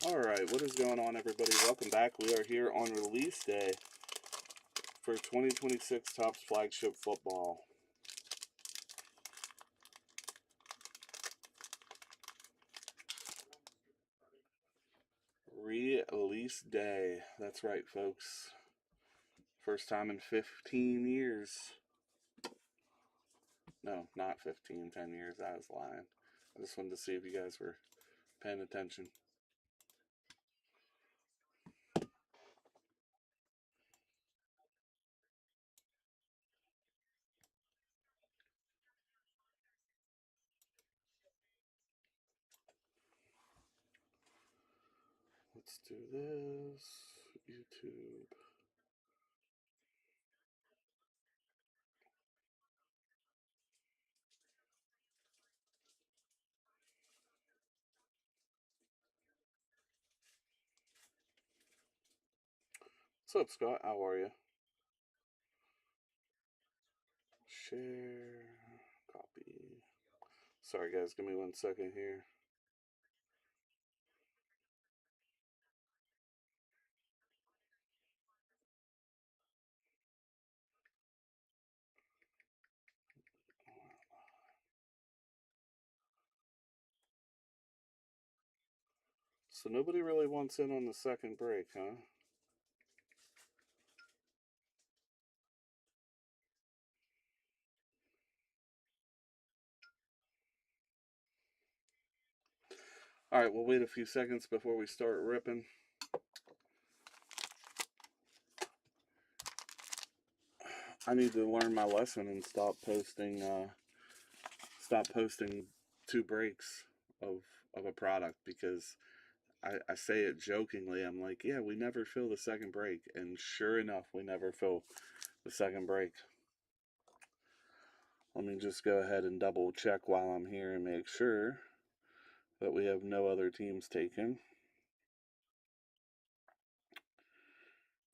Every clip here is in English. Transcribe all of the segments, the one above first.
Alright, what is going on, everybody? Welcome back. We are here on release day for 2026 Topps Flagship Football. Release day. That's right, folks. First time in 15 years. No, not 15, 10 years. I was lying. I just wanted to see if you guys were paying attention. Let's do this. YouTube. What's up, Scott? How are you? Share. Copy. Sorry, guys. Give me 1 second here. So nobody really wants in on the second break, huh? Alright, we'll wait a few seconds before we start ripping. I need to learn my lesson and stop posting two breaks of a product, because I say it jokingly. I'm like, yeah, we never fill the second break, and sure enough, we never fill the second break. Let me just go ahead and double check while I'm here and make sure that we have no other teams taken.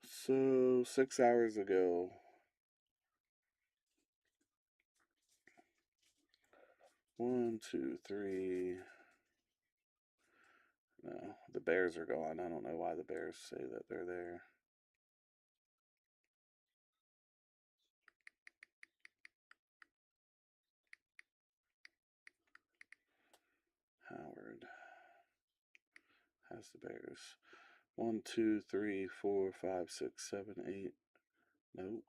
So 6 hours ago, 1, 2, 3. No, the Bears are gone. I don't know why the Bears say that they're there. Howard has the Bears. 1, 2, 3, 4, 5, 6, 7, 8. Nope.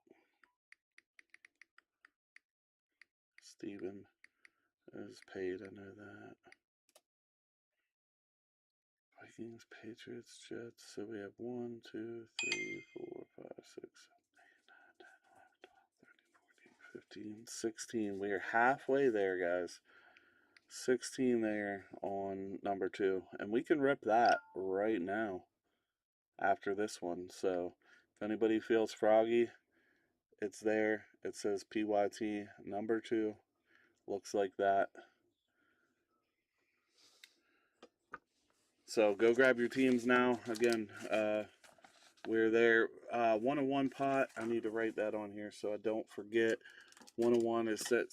Steven is paid. I know that. Vikings, Patriots, Jets. So we have 1, 2, 3, 4, 5, 6, 7, 8, 9, 10, 11, 12, 13, 14, 15, 16. We are halfway there, guys. 16 there on number 2. And we can rip that right now after this one. So if anybody feels froggy, it's there. It says PYT number 2. Looks like that. So go grab your teams now. Again, we're there. 101 pot. I need to write that on here so I don't forget. 101 is set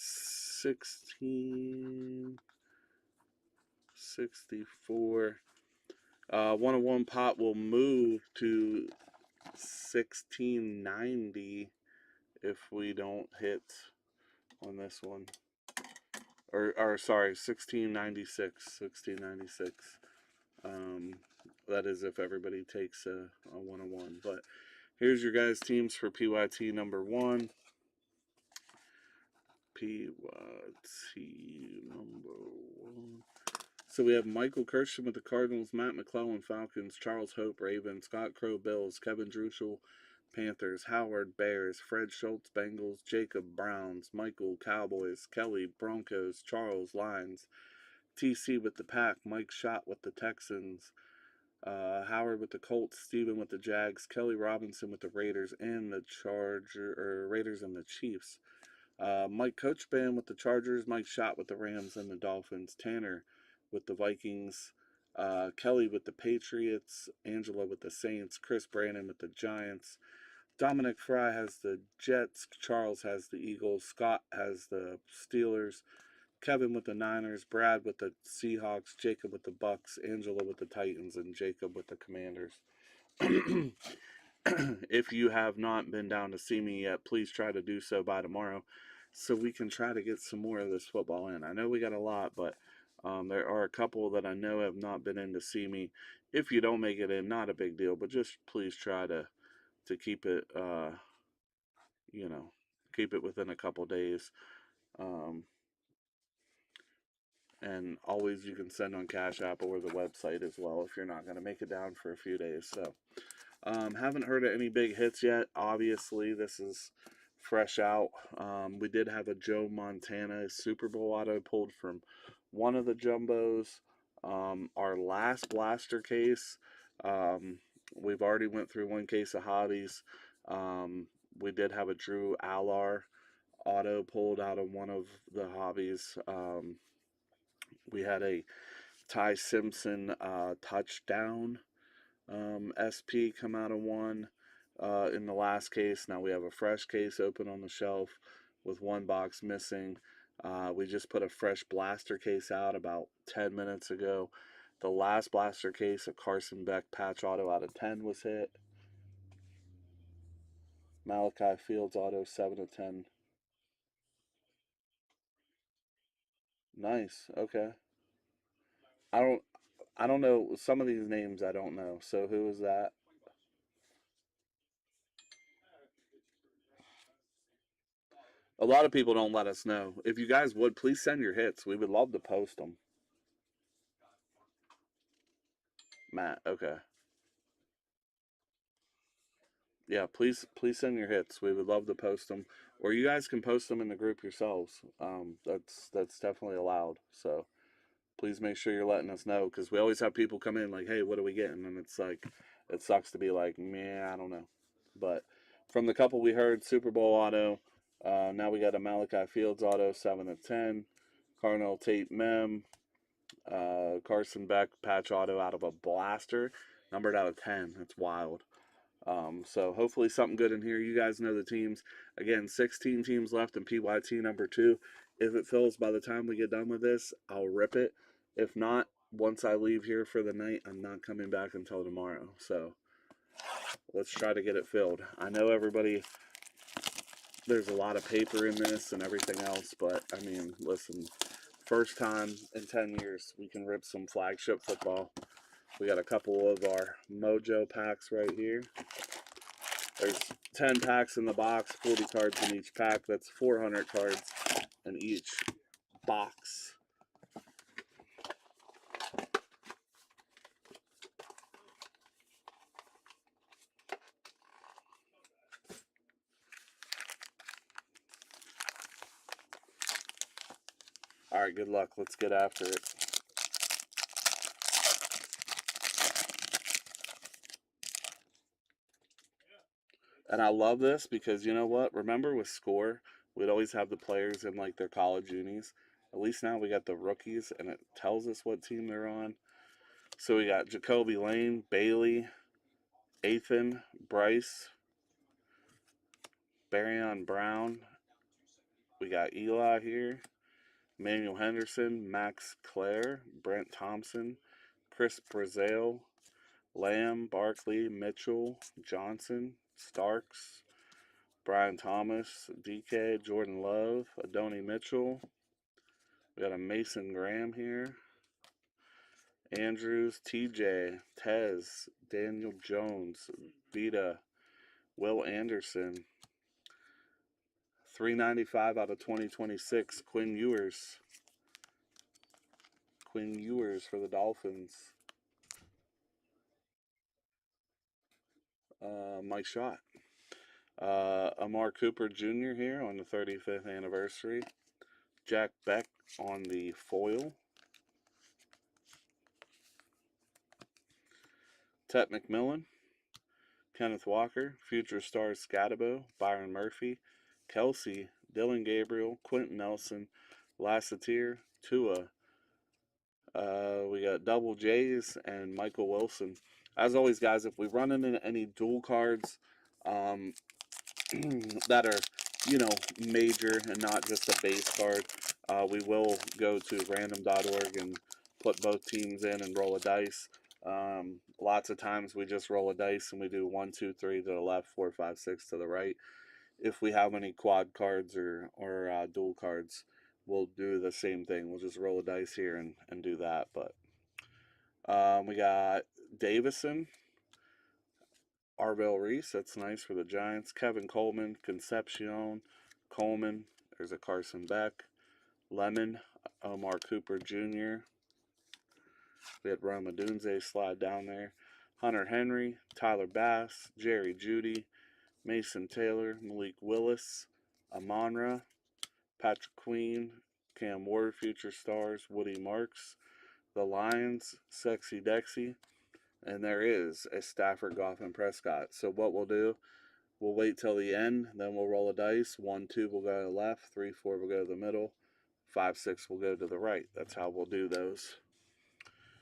1664. 101 pot will move to 1690 if we don't hit on this one. Or sorry, 1696. That is if everybody takes a 101. But here's your guys' teams for PYT number 1. PYT number 1. So we have Michael Kirshman with the Cardinals, Matt McClellan Falcons, Charles Hope Ravens, Scott Crow Bills, Kevin Druschel Panthers, Howard Bears, Fred Schultz Bengals, Jacob Browns, Michael Cowboys, Kelly Broncos, Charles Lions, TC with the Pack, Mike Schott with the Texans, Howard with the Colts, Steven with the Jags, Kelly Robinson with the Raiders and the Raiders and the Chiefs. Mike Coachban with the Chargers, Mike Schott with the Rams and the Dolphins, Tanner with the Vikings, Kelly with the Patriots, Angela with the Saints, Chris Brandon with the Giants, Dominic Fry has the Jets, Charles has the Eagles, Scott has the Steelers, Kevin with the Niners, Brad with the Seahawks, Jacob with the Bucks, Angela with the Titans, and Jacob with the Commanders. If you have not been down to see me yet, please try to do so by tomorrow so we can try to get some more of this football in. I know we got a lot, but there are a couple that I know have not been in to see me. If you don't make it in, not a big deal, but just please try to keep it, you know, keep it within a couple days. Um, and always you can send on Cash App or the website as well if you're not going to make it down for a few days. So, haven't heard of any big hits yet. Obviously, this is fresh out. We did have a Joe Montana Super Bowl auto pulled from one of the jumbos. Our last blaster case, we've already went through one case of hobbies. We did have a Drew Allar auto pulled out of one of the hobbies. We had a Ty Simpson touchdown SP come out of one in the last case. Now we have a fresh case open on the shelf with one box missing. We just put a fresh blaster case out about 10 minutes ago. The last blaster case, a Carson Beck patch auto out of 10 was hit. Malachi Fields auto 7 of 10. Nice. Okay. I don't I don't know some of these names I don't know. So who is that? A lot of people don't let us know. If you guys would, please send your hits. We would love to post them. Matt, okay. Yeah, please send your hits. We would love to post them, or you guys can post them in the group yourselves. That's definitely allowed. So please make sure you're letting us know because we always have people come in like, hey, what are we getting? And it's like, it sucks to be like, man, I don't know. But from the couple we heard, Super Bowl auto. Now we got a Malachi Fields auto, 7 of 10. Carnell Tate Mem. Carson Beck patch auto out of a blaster, numbered out of 10. That's wild. So hopefully something good in here. You guys know the teams. Again, 16 teams left in PYT number 2. If it fills by the time we get done with this, I'll rip it. If not, once I leave here for the night, I'm not coming back until tomorrow. So let's try to get it filled. I know everybody, there's a lot of paper in this and everything else, but I mean, listen, first time in 10 years we can rip some flagship football. We got a couple of our Mojo packs right here. There's 10 packs in the box, 40 cards in each pack. That's 400 cards in each box. All right, good luck. Let's get after it. And I love this because you know what? Remember with Score, we'd always have the players in like their college unis. At least now we got the rookies and it tells us what team they're on. So we got Jacoby Lane, Bailey, Ethan, Bryce, Barrion Brown. We got Eli here. Manuel Henderson, Max Clare, Brent Thompson, Chris Brazil, Lamb, Barkley, Mitchell, Johnson, Starks, Brian Thomas, DK, Jordan Love, Adoni Mitchell. We got a Mason Graham here. Andrews, TJ, Tez, Daniel Jones, Vita, Will Anderson. 395 out of 2026, Quinn Ewers. Quinn Ewers for the Dolphins. Mike Schott. Amar Cooper Jr. here on the 35th anniversary. Jack Beck on the foil. Tet McMillan. Kenneth Walker. Future Stars Scatabo. Byron Murphy. Kelsey. Dylan Gabriel. Quentin Nelson. Lasseter. Tua. We got Double J's and Michael Wilson. As always, guys, if we run into any dual cards that are, you know, major and not just a base card, We will go to random.org and put both teams in and roll a dice. Lots of times we just roll a dice and we do 1, 2, 3 to the left, 4, 5, 6 to the right. If we have any quad cards or dual cards, we'll do the same thing. We'll just roll a dice here and do that. But we got Davison, Arvell Reese. That's nice for the Giants. Kevin Coleman, Concepcion, Coleman. There's a Carson Beck. Lemon, Omar Cooper Jr. We had Roma Dunze slide down there. Hunter Henry, Tyler Bass, Jerry Jeudy, Mason Taylor, Malik Willis, Amonra, Patrick Queen, Cam Ward, Future Stars, Woody Marks, the Lions, Sexy Dexy, and there is a Stafford, Goff, and Prescott. So what we'll do, we'll wait till the end, then we'll roll a dice. 1, 2 will go to the left, 3, 4 will go to the middle, 5, 6 will go to the right. That's how we'll do those.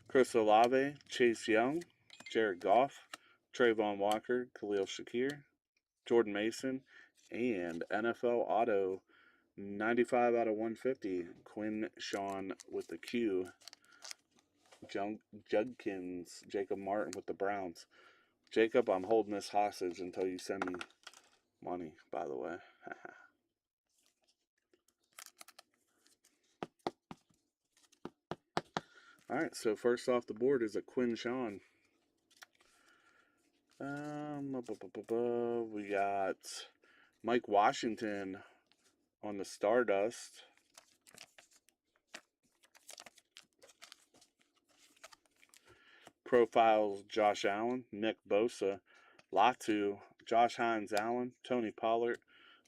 Chris Olave, Chase Young, Jared Goff, Trayvon Walker, Khalil Shakir, Jordan Mason, and NFL Auto 95 out of 150, Quinn Sean with the Q, Judkins, Jacob Martin with the Browns. Jacob, I'm holding this hostage until you send me money, by the way. All right, so first off the board is a Quinn Sean. We got Mike Washington on the Stardust. Profiles Josh Allen, Nick Bosa, Latu, Josh Hines Allen, Tony Pollard,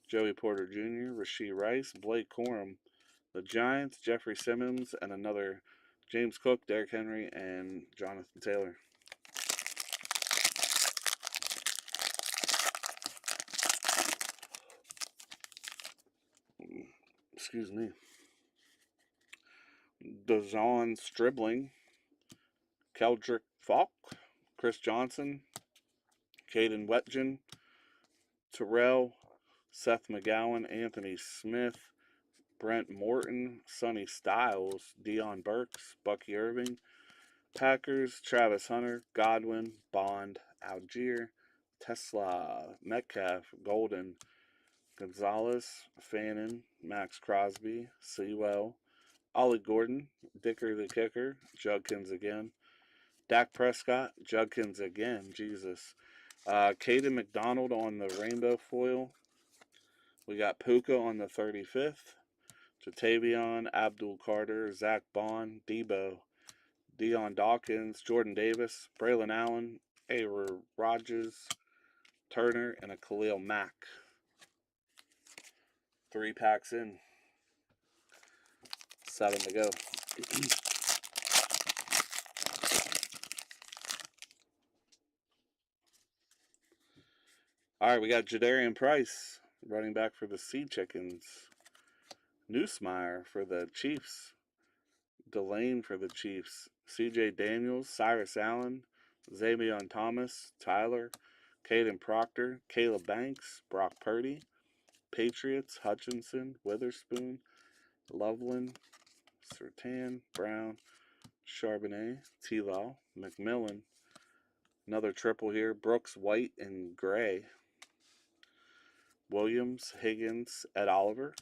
Joey Porter Jr., Rashee Rice, Blake Corum, the Giants, Jeffrey Simmons, and another James Cook, Derrick Henry, and Jonathan Taylor. Excuse me. Dejon Stribling, Keldrick Falk, Chris Johnson, Caden Wetjen, Terrell, Seth McGowan, Anthony Smith, Brent Morton, Sonny Styles, Dion Burks, Bucky Irving, Packers, Travis Hunter, Godwin, Bond, Algier, Tesla, Metcalf, Golden, Gonzalez, Fannin, Max Crosby, Sewell, Ollie Gordon, Dicker the Kicker, Judkins again, Dak Prescott, Judkins again, Jesus. Caden McDonald on the rainbow foil. We got Puka on the 35th. Jatavion, Abdul Carter, Zach Bond, Debo, Deion Dawkins, Jordan Davis, Braylon Allen, Aaron Rodgers, Turner, and a Khalil Mack. 3 packs in. 7 to go. All right, we got Jadarian Price, running back for the Sea Chickens. Newsmeyer for the Chiefs. Delane for the Chiefs. C.J. Daniels, Cyrus Allen, Xavion Thomas, Tyler, Caden Proctor, Caleb Banks, Brock Purdy, Patriots, Hutchinson, Witherspoon, Loveland, Sertan, Brown, Charbonnet, T-Law, McMillan. Another triple here, Brooks, White, and Gray. Williams, Higgins, Ed Oliver,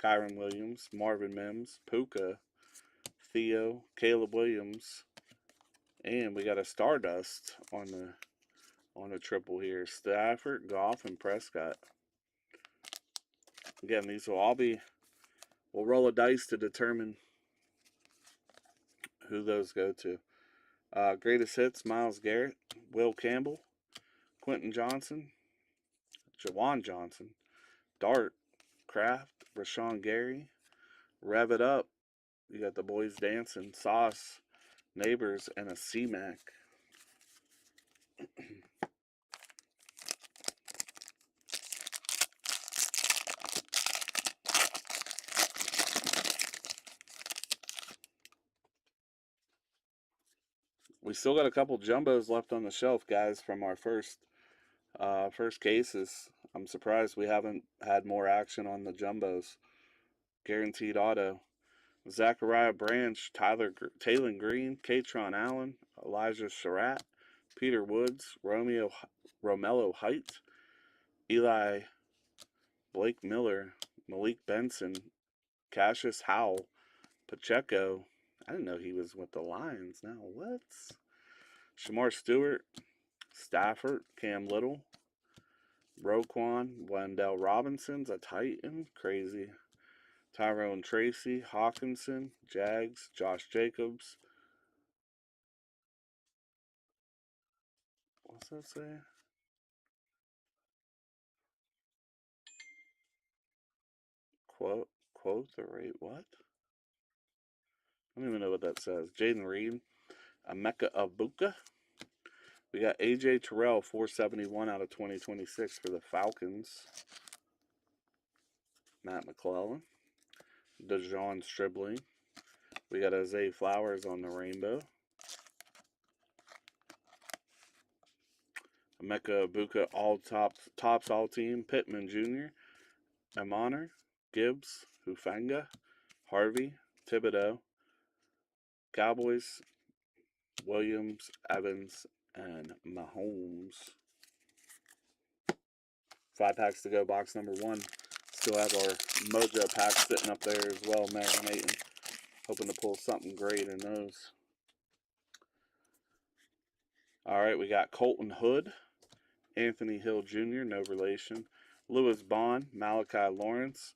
Kyron Williams, Marvin Mims, Puka, Theo, Caleb Williams, and we got a Stardust on the triple here. Stafford, Goff, and Prescott. Again, these will all be, we'll roll a dice to determine who those go to. Greatest hits, Myles Garrett, Will Campbell, Quentin Johnson, Jawan Johnson, Dart, Kraft, Rashawn Gary, Rev It Up. You got the boys dancing, Sauce, Neighbors, and a C-Mac. We still got a couple jumbos left on the shelf, guys, from our first cases. I'm surprised we haven't had more action on the jumbos. guaranteed auto. Zachariah Branch, Taylor Green, Katron Allen, Elijah Surratt, Peter Woods, Romello Height, Eli Blake Miller, Malik Benson, Cassius Howell, Pacheco. I didn't know he was with the Lions. Now what? Shamar Stewart, Stafford, Cam Little, Roquan, Wendell Robinson's a Titan. Crazy. Tyrone Tracy, Hawkinson, Jags, Josh Jacobs. What's that say? Quote the rate. What? I don't even know what that says. Jaden Reed, Emeka Abuka. We got AJ Terrell, 471 out of 2026 for the Falcons. Matt McClellan, DeJon Stribling. We got Isaiah Flowers on the rainbow. Emeka Abuka, tops all team. Pittman Jr., Amonor, Gibbs, Hufanga, Harvey, Thibodeau, Cowboys, Williams, Evans, and Mahomes. 5 packs to go, box number 1. Still have our Mojo pack sitting up there as well, marinating. Hoping to pull something great in those. Alright, we got Colton Hood, Anthony Hill Jr., no relation. Lewis Bond, Malachi Lawrence,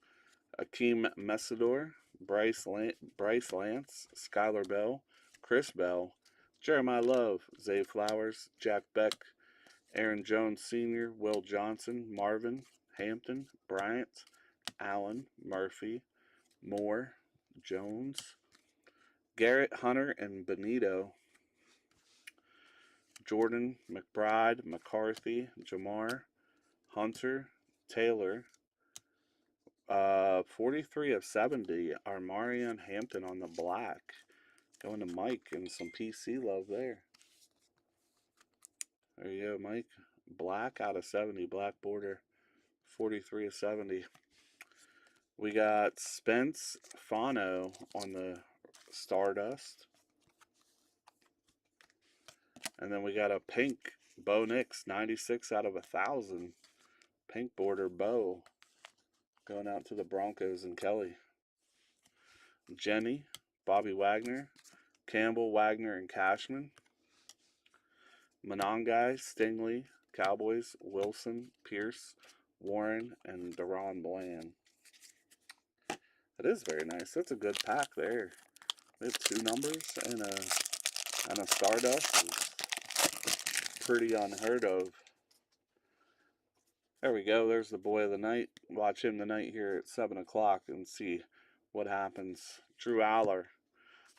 Akeem Messidor, Bryce Lance, Skylar Bell, Chris Bell, Jeremiah Love, Zay Flowers, Jack Beck, Aaron Jones Sr., Will Johnson, Marvin, Hampton, Bryant, Allen, Murphy, Moore, Jones, Garrett, Hunter, and Benito, Jordan, McBride, McCarthy, Jamar, Hunter, Taylor, 43 of 70, Armarian Hampton on the black. Going to Mike and some PC love there. There you go, Mike. Black out of 70, black border, 43 of 70. We got Spence Fano on the Stardust. And then we got a pink Bo Nix, 96 out of 1,000. Pink border Bo. Going out to the Broncos and Kelly. Jenny, Bobby Wagner, Campbell, Wagner, and Cashman. Monongai, Stingley, Cowboys, Wilson, Pierce, Warren, and Deron Bland. That is very nice. That's a good pack there. We have 2 numbers and a Stardust. It's pretty unheard of. There we go. There's the boy of the night. Watch him tonight here at 7 o'clock and see what happens. Drew Aller,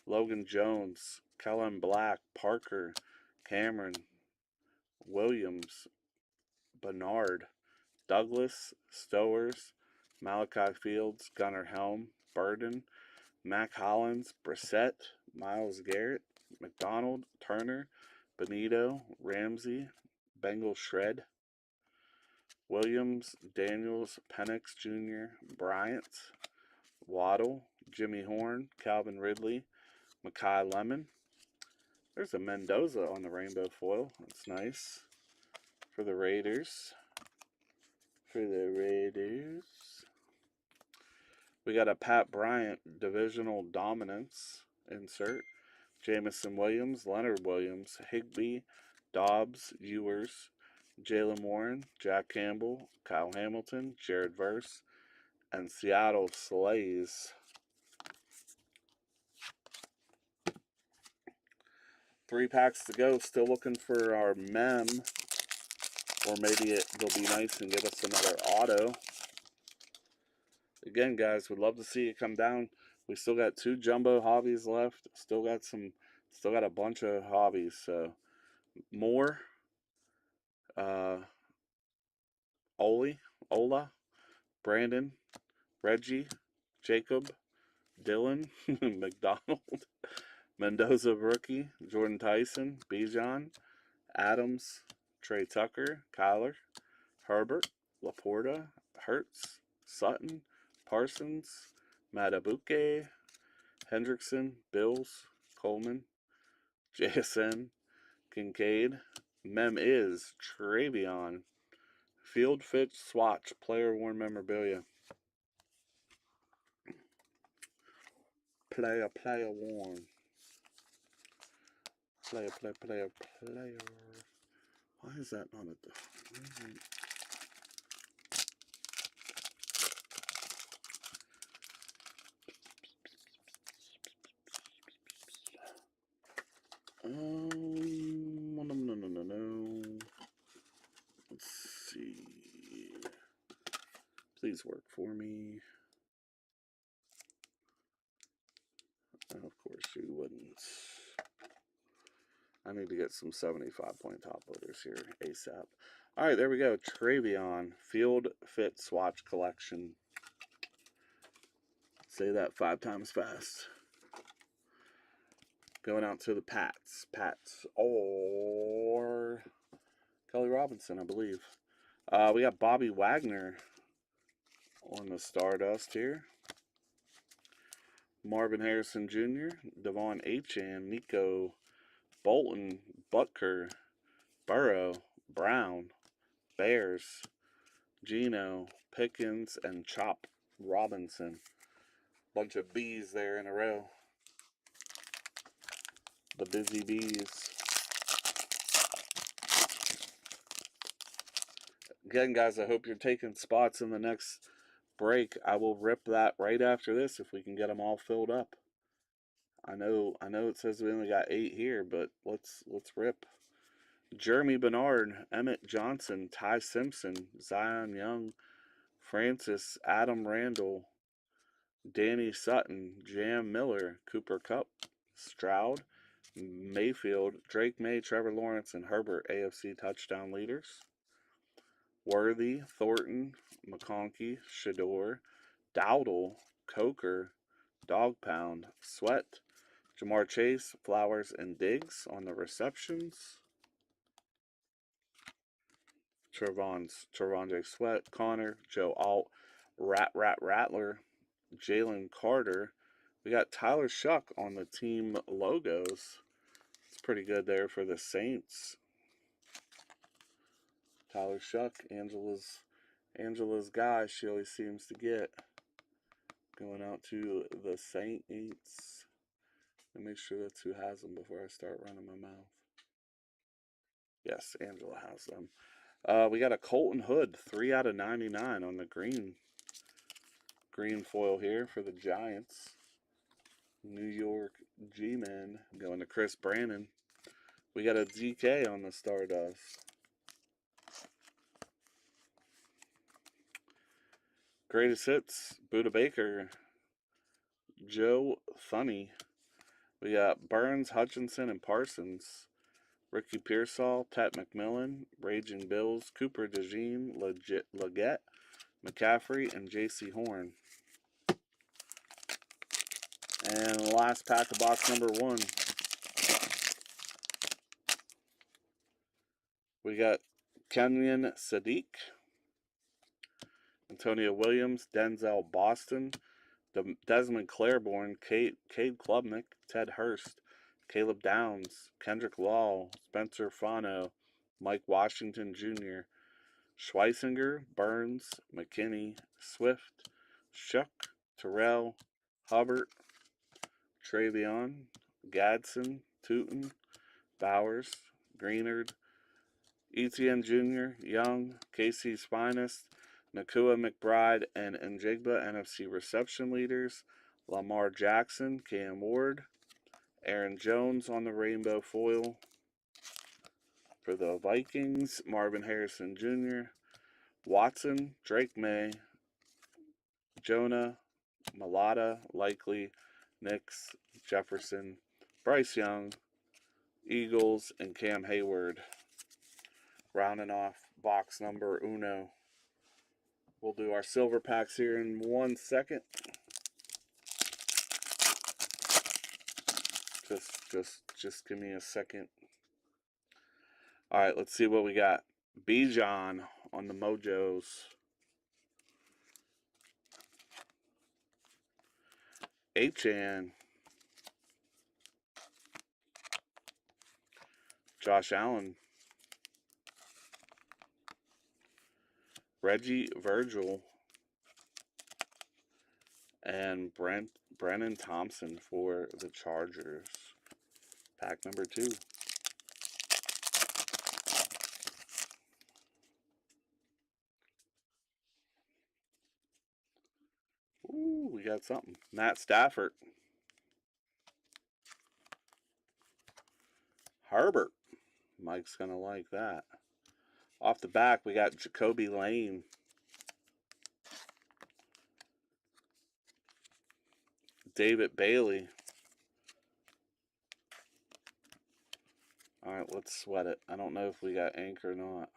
Logan Jones, Kellen Black, Parker, Cameron, Williams, Bernard, Douglas, Stowers, Malachi Fields, Gunnar Helm, Burden, Mac Hollins, Brissett, Miles Garrett, McDonald, Turner, Benito, Ramsey, Bengal Shred, Williams, Daniels, Penix Jr., Bryant, Waddle, Jimmy Horn, Calvin Ridley, Makai Lemon. There's a Mendoza on the rainbow foil. That's nice. For the Raiders. We got a Pat Bryant divisional dominance insert. Jamison Williams, Leonard Williams, Higbee, Dobbs, Ewers, Jalen Warren, Jack Campbell, Kyle Hamilton, Jared Verse, and Seattle Slays. 3 packs to go. Still looking for our mem. Or maybe they'll be nice and give us another auto. Again, guys, would love to see it come down. We still got 2 jumbo hobbies left. Still got a bunch of hobbies. So more Ola, Brandon, Reggie, Jacob, Dylan, McDonald, Mendoza rookie, Jordan Tyson, Bijan, Adams, Trey Tucker, Kyler, Herbert, Laporta, Hertz, Sutton, Parsons, Matabuke, Hendrickson, Bills, Coleman, JSN, Kincaid. Mem is Travion. Field Fit Swatch, player worn memorabilia. Player worn. Player. Why is that not a... No. Let's see. Please work for me. Of course you wouldn't. I need to get some 75-point top loaders here ASAP. All right, there we go. Travion Field Fit Swatch Collection. Say that 5 times fast. Going out to the Pats. Or Kelly Robinson, I believe. We got Bobby Wagner on the Stardust here. Marvin Harrison Jr., Devon Achane, Nico, Bolton, Butker, Burrow, Brown, Bears, Gino, Pickens, and Chop Robinson. Bunch of B's there in a row. The busy bees. Again, guys, I hope you're taking spots in the next break. I will rip that right after this if we can get them all filled up. I know it says we only got 8 here, but let's rip. Jeremy Bernard, Emmett Johnson, Ty Simpson, Zion Young, Francis, Adam Randall, Danny Sutton, Jam Miller, Cooper Kupp, Stroud, Mayfield, Drake May, Trevor Lawrence, and Herbert, AFC touchdown leaders. Worthy, Thornton, McConkey, Shador, Dowdle, Coker, Dog Pound, Sweat, Jamar Chase, Flowers, and Diggs on the receptions. Trevon Sweat, Connor, Joe Alt, Rattler, Jalen Carter. We got Tyler Shuck on the team logos. It's pretty good there for the Saints. Tyler Shuck, Angela's guy she always seems to get. Going out to the Saints. And make sure that's who has them before I start running my mouth. Yes, Angela has them. We got a Colton Hood, 3 out of 99 on the green foil here for the Giants. New York G-Men going to Chris Brannon. We got a DK on the Stardust. Greatest hits, Buda Baker, Joe Thuney. We got Burns, Hutchinson, and Parsons. Ricky Pearsall, Pat McMillan, Raging Bills, Cooper DeJean, Leggett, McCaffrey, and J.C. Horn. And last pack of box number 1. We got Kenyon Sadiq, Antonio Williams, Denzel Boston, Desmond Claiborne, Cade Klubnik, Ted Hurst, Caleb Downs, Kendrick Law, Spencer Fano, Mike Washington Jr., Schweisinger, Burns, McKinney, Swift, Shuck, Terrell, Hubbard, Travion, Gadsden, Tootin, Bowers, Greenard, Etienne Jr., Young, Casey's Finest, Nakua McBride, and Njigba, NFC reception leaders. Lamar Jackson, Cam Ward, Aaron Jones on the rainbow foil for the Vikings. Marvin Harrison Jr., Watson, Drake May, Jonah, Malata, Likely, Nix, Jefferson, Bryce Young, Eagles, and Cam Hayward. Rounding off box number 1. We'll do our silver packs here in 1 second. Just give me a second. All right, let's see what we got. Bijan on the Mojos. H-An. Josh Allen. Reggie Virgil. And Brennan Thompson for the Chargers. Pack number 2. Ooh, we got something. Matt Stafford. Herbert. Mike's going to like that. Off the back, we got Jacoby Lane. David Bailey. All right, let's sweat it. I don't know if we got ink or not.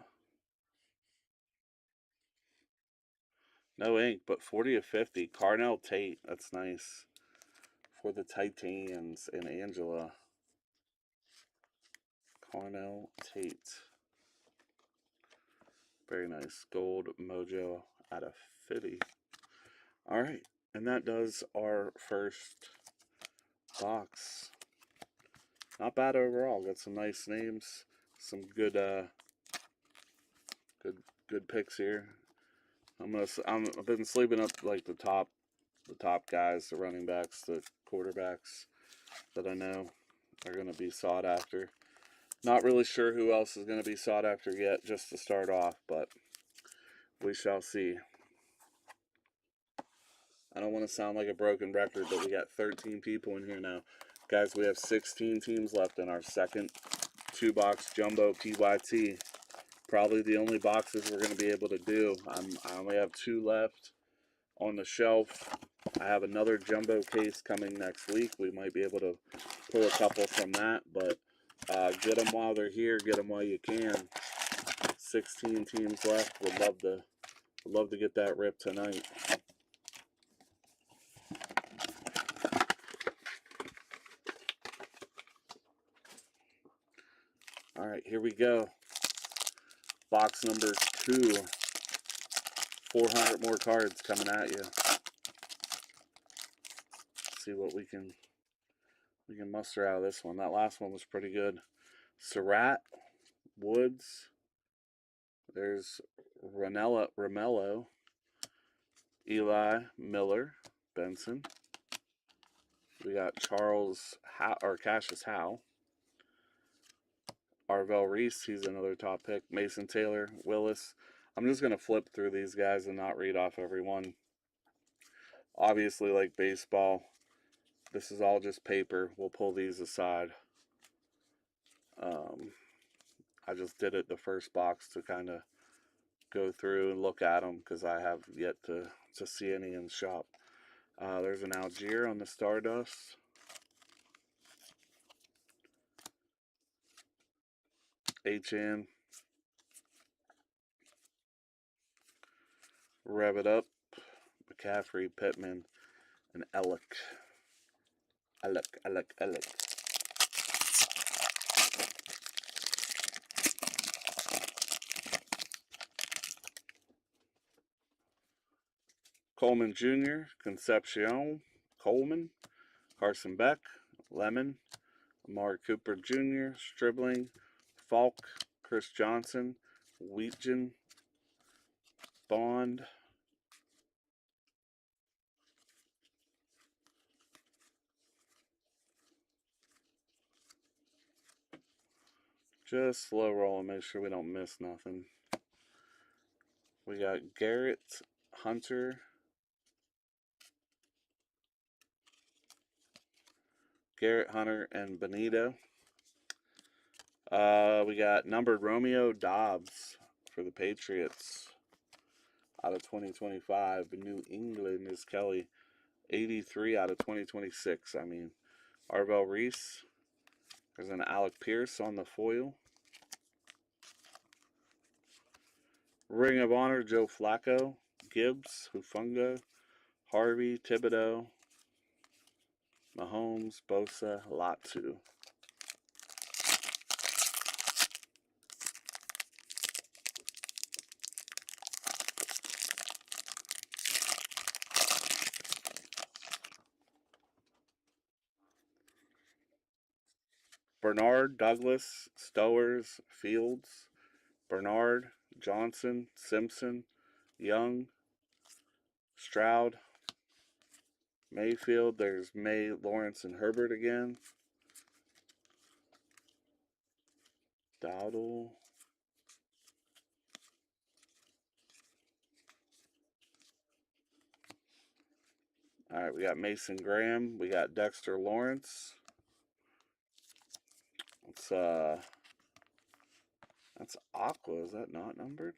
No ink, but 40 of 50. Carnell Tate. That's nice. For the Titans and Angela. Carnell Tate. Very nice. Gold Mojo out of 50. All right, and that does our first box. Not bad overall. Got some nice names, some good picks here. I've been sleeping up like the top guys, the running backs, the quarterbacks that I know are going to be sought after. Not really sure who else is going to be sought after yet, just to start off, but we shall see. I don't want to sound like a broken record, but we got 13 people in here now. Guys, we have 16 teams left in our second 2-box jumbo PYT. Probably the only boxes we're going to be able to do. I only have 2 left on the shelf. I have another jumbo case coming next week. We might be able to pull a couple from that, but get them while they're here. Get them while you can. 16 teams left. Would love to get that rip tonight. All right, here we go. Box number 2. 400 more cards coming at you. See what we can muster out of this one. That last one was pretty good. Surratt, Woods. There's Romello, Eli Miller, Benson. We got Cassius Howe. Arvell Reese, he's another top pick. Mason Taylor, Willis. I'm just going to flip through these guys and not read off every one. Obviously, like baseball, this is all just paper. We'll pull these aside. I just did it the first box to kind of go through and look at them because I have yet to see any in the shop. There's an Algier on the Stardust. HN. Rev it up. McCaffrey, Pittman, and Ellick. Coleman Jr., Concepcion, Coleman, Carson Beck, Lemon, Amari Cooper Jr., Stribling, Falk, Chris Johnson, Wheatgen, Bond, just slow roll and make sure we don't miss nothing. We got Garrett, Hunter, and Benito. We got numbered Romeo Dobbs for the Patriots out of 2025. New England is Kelly. 83 out of 2026. I mean, Arvell Reese. There's an Alec Pierce on the foil. Ring of Honor, Joe Flacco. Gibbs, Hufunga, Harvey, Thibodeau, Mahomes, Bosa, Latu. Bernard, Douglas, Stowers, Fields, Bernard, Johnson, Simpson, Young, Stroud, Mayfield. There's May, Lawrence, and Herbert again. Dowdle. All right, we got Mason Graham. We got Dexter Lawrence. That's Aqua. Is that not numbered?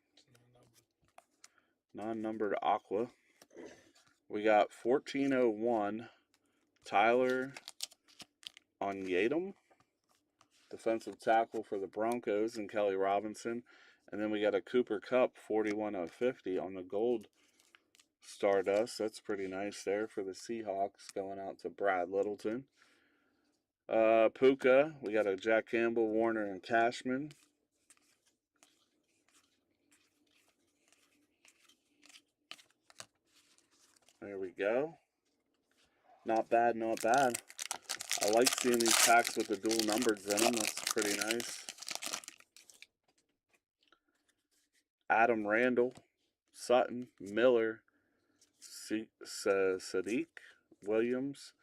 Non-numbered Aqua. We got 1401 Tyler Onyedum, defensive tackle for the Broncos, and Kelly Robinson. And then we got a Cooper Kupp 41/50 on the gold Stardust. That's pretty nice there for the Seahawks, going out to Brad Littleton. Puka, we got a Jack Campbell, Warner, and Cashman. There we go. Not bad, not bad. I like seeing these packs with the dual numbers in them. That's pretty nice. Adam Randall, Sutton, Miller, Sadiq, Williams,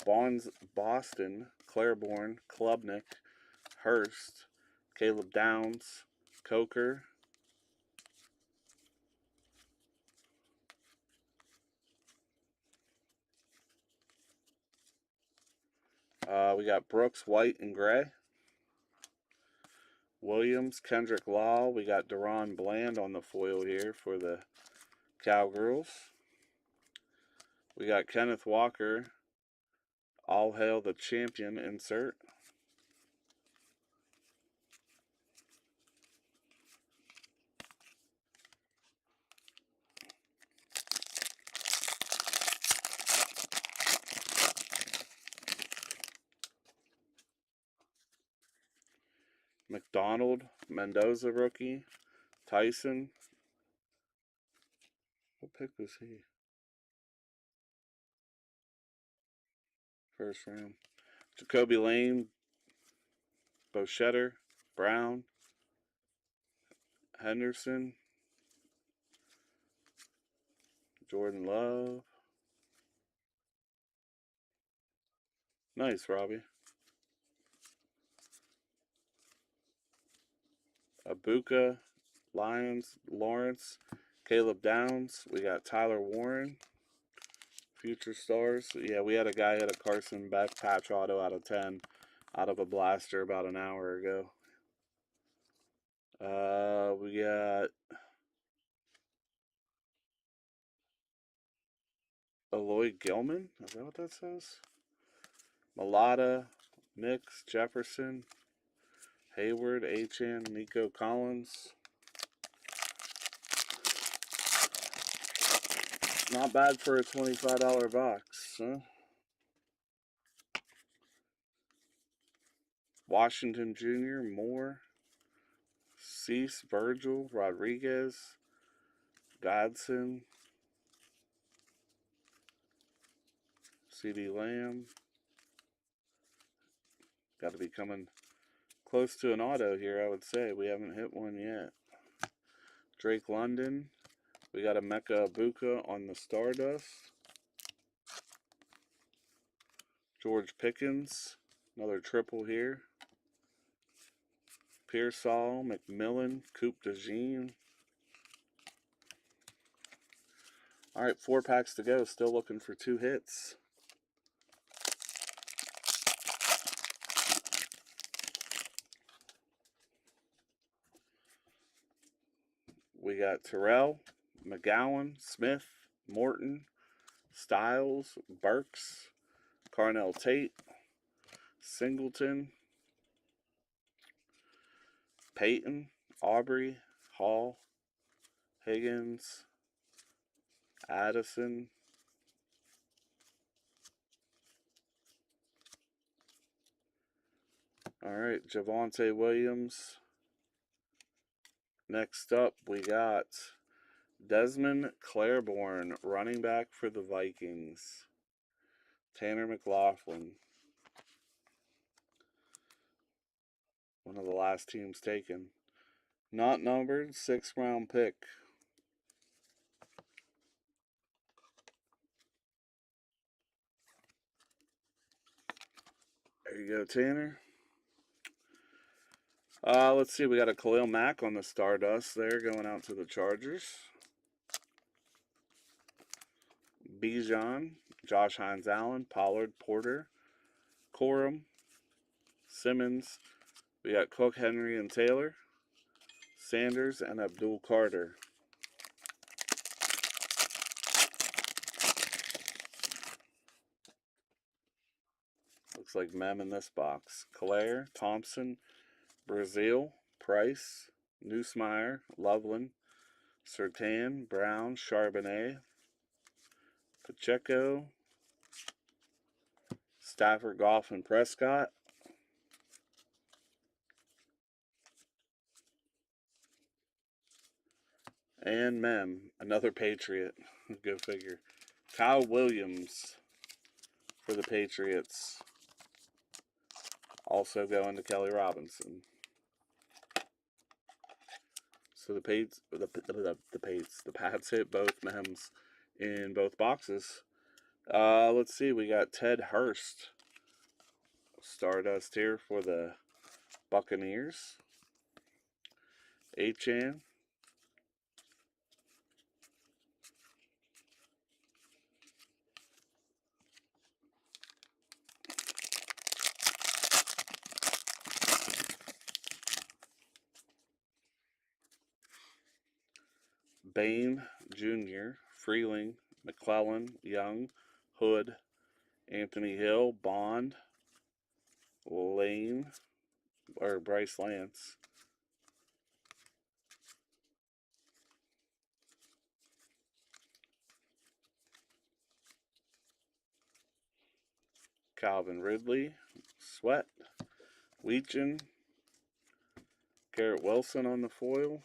Bonds, Boston, Claiborne, Klubnik, Hurst, Caleb Downs, Coker, we got Brooks, White, and Gray. Williams, Kendrick Law. We got Deron Bland on the foil here for the Cowgirls. We got Kenneth Walker, All Hail the Champion insert. McDonald, Mendoza rookie, Tyson. What pick was he? First round. Jacoby Lane, Boschetter, Brown, Henderson, Jordan Love. Nice, Robbie. Abuka, Lions, Lawrence, Caleb Downs. We got Tyler Warren, Future Stars. Yeah, we had a guy hit a Carson Beck patch auto out of 10 out of a blaster about an hour ago. We got Aloy Gilman. Is that what that says? Malata, Nix, Jefferson, Hayward, Achan, Nico Collins. Not bad for a $25 box, huh? Washington Jr., Moore, Cease, Virgil, Rodriguez, Godson, CD Lamb. Got to be coming close to an auto here, I would say. We haven't hit one yet. Drake London. We got a Mecca Abuka on the Stardust. George Pickens. Another triple here. Pearsall, McMillan, Coupe de Jean. All right, 4 packs to go. Still looking for 2 hits. We got Terrell, McGowan, Smith, Morton, Styles, Burks, Carnell Tate, Singleton, Peyton, Aubrey, Hall, Higgins, Addison, all right, Javonte Williams. Next up, we got Desmond Claiborne, running back for the Vikings. Tanner McLaughlin. One of the last teams taken. Not numbered, 6th round pick. There you go, Tanner. Let's see. We got a Khalil Mack on the Stardust there going out to the Chargers. Bijan, Josh Hines Allen, Pollard, Porter, Corum, Simmons. We got Cook, Henry, and Taylor. Sanders and Abdul Carter. Looks like Mem in this box. Claire, Thompson, Brazil, Price, Neusmeyer, Loveland, Sertan, Brown, Charbonnet, Pacheco, Stafford, Goff, and Prescott. And Mem, another Patriot. Go figure. Kyle Williams for the Patriots. Also going to Kelly Robinson. So the Pats hit both Mems in both boxes. Let's see. We got Ted Hurst. Stardust here for the Buccaneers. Achan. Bain Jr., Freeling, McClellan, Young, Hood, Anthony Hill, Bond, Lane, or Bryce Lance. Calvin Ridley, Sweat, Weechin, Garrett Wilson on the foil,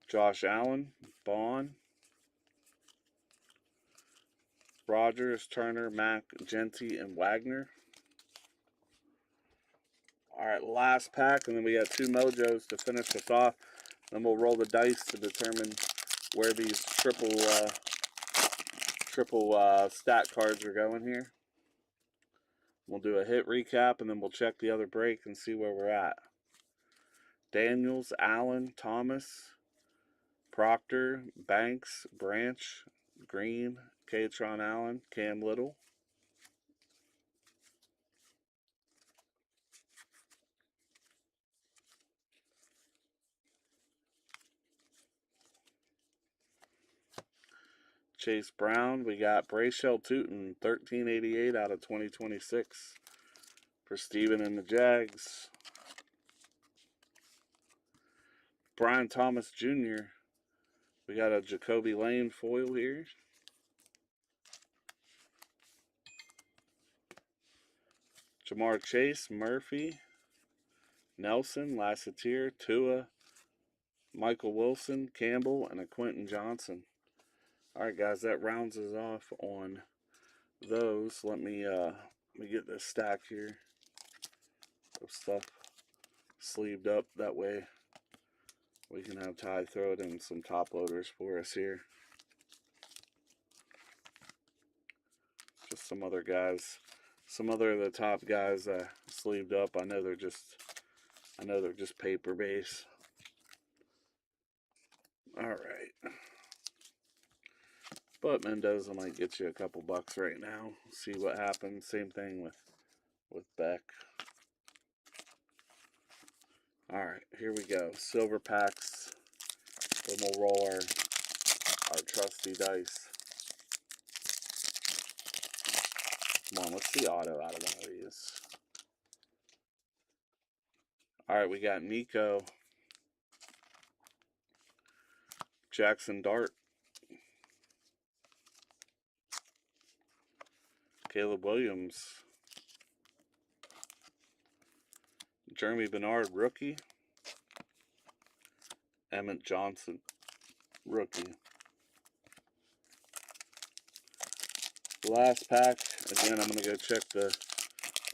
Josh Allen, Bond, Rogers, Turner, Mack, Genty, and Wagner. Alright, last pack, and then we got 2 mojos to finish us off. Then we'll roll the dice to determine where these triple stat cards are going here. We'll do a hit recap, and then we'll check the other break and see where we're at. Daniels, Allen, Thomas, Proctor, Banks, Branch, Green, Katron Allen, Cam Little. Chase Brown, we got Brayshell Tootin, 1388 out of 2026 for Steven and the Jags. Brian Thomas Jr., we got a Jacoby Lane foil here. Jamar Chase, Murphy, Nelson, Lasseter, Tua, Michael Wilson, Campbell, and a Quentin Johnson. Alright guys, that rounds us off on those. Let me get this stack here of stuff sleeved up. That way we can have Ty throw it in some top loaders for us here. Just some other guys, some other of the top guys sleeved up. I know they're just paper base. All right, but Mendoza might get you a couple bucks right now. See what happens. Same thing with Beck. All right, here we go. Silver packs. Then we'll roll our trusty dice. Come on, let's see auto out of one of these. All right, we got Nico, Jackson Dart, Caleb Williams, Jeremy Bernard, rookie, Emmett Johnson, rookie. Last pack. Again, I'm going to go check the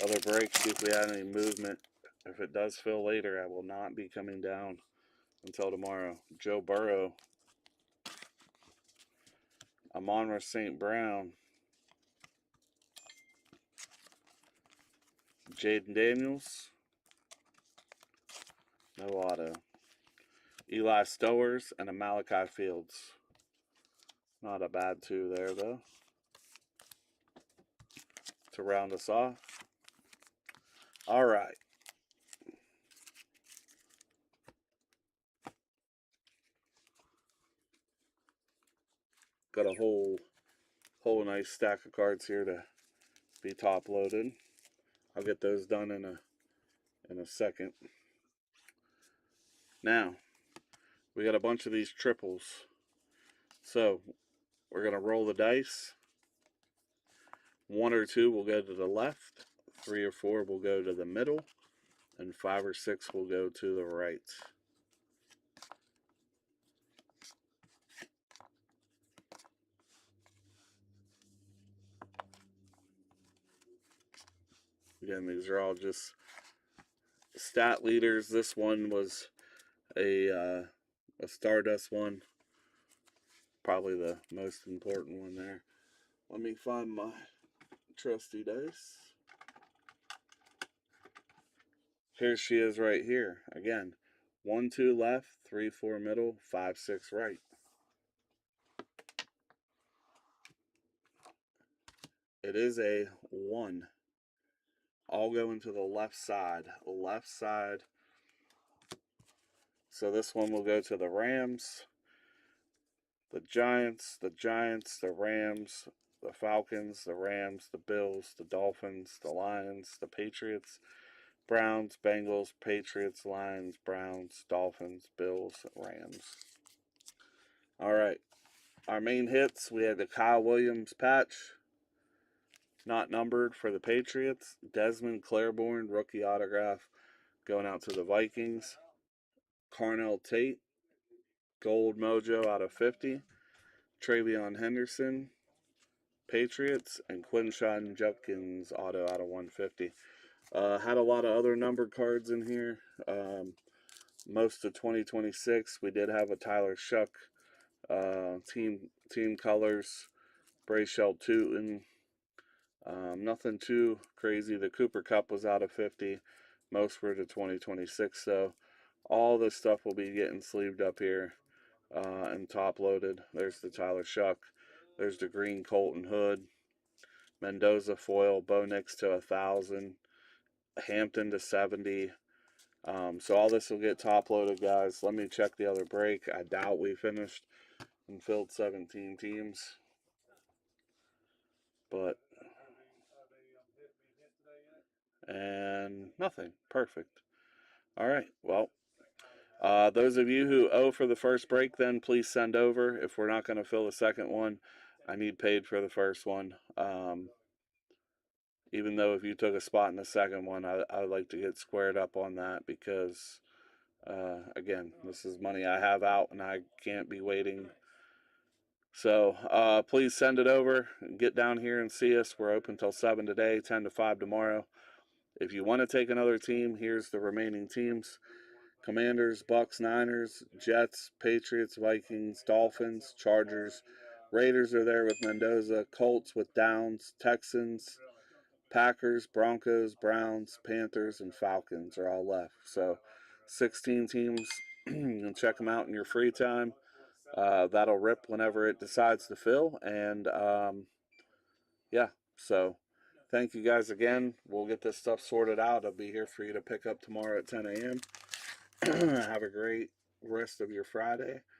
other break, see if we had any movement. If it does fill later, I will not be coming down until tomorrow. Joe Burrow. Amon-Ra St. Brown. Jaden Daniels. No auto. Eli Stowers and a Malachi Fields. Not a bad two there, though. To round us off. All right. Got a whole nice stack of cards here to be top loaded. I'll get those done in a second. Now, we got a bunch of these triples. So, we're going to roll the dice. 1 or 2 will go to the left. 3 or 4 will go to the middle. And 5 or 6 will go to the right. Again, these are all just stat leaders. This one was a Stardust one. Probably the most important one there. Let me find my trusty dice. Here she is right here. Again, 1, 2 left, 3, 4 middle, 5, 6 right. It is a 1. All going to the left side. Left side. So this one will go to the Rams, the Giants, the Rams, the Falcons, the Rams, the Bills, the Dolphins, the Lions, the Patriots, Browns, Bengals, Patriots, Lions, Browns, Dolphins, Bills, Rams. All right. Our main hits, we had the Kyle Williams patch, not numbered, for the Patriots. Desmond Claiborne, rookie autograph, going out to the Vikings. Carnell Tate, gold mojo out of 50. Travion Henderson, Patriots. And Quinshon Judkins, auto out of 150. Had a lot of other numbered cards in here. Most of 2026, we did have a Tyler Shuck team colors. Brayshell Tootin. Nothing too crazy. The Cooper Cup was out of 50. Most were to 2026. So all this stuff will be getting sleeved up here and top loaded. There's the Tyler Shuck. There's the green Colton Hood. Mendoza foil. Bo Nix to 1,000. Hampton to 70. So all this will get top loaded, guys. Let me check the other break. I doubt we finished and filled 17 teams. But and nothing. Perfect. All right. Well, those of you who owe for the first break, then please send over. If we're not going to fill the second one, I need paid for the first one. Even though if you took a spot in the second one, I would like to get squared up on that because, again, this is money I have out and I can't be waiting. So please send it over. Get down here and see us. We're open till 7 today, 10 to 5 tomorrow. If you want to take another team, here's the remaining teams. Commanders, Bucks, Niners, Jets, Patriots, Vikings, Dolphins, Chargers. Raiders are there with Mendoza. Colts with Downs. Texans, Packers, Broncos, Browns, Panthers, and Falcons are all left. So 16 teams. You can check them out in your free time. That'll rip whenever it decides to fill. And, yeah, so thank you guys again. We'll get this stuff sorted out. I'll be here for you to pick up tomorrow at 10 a.m. Have a great rest of your Friday.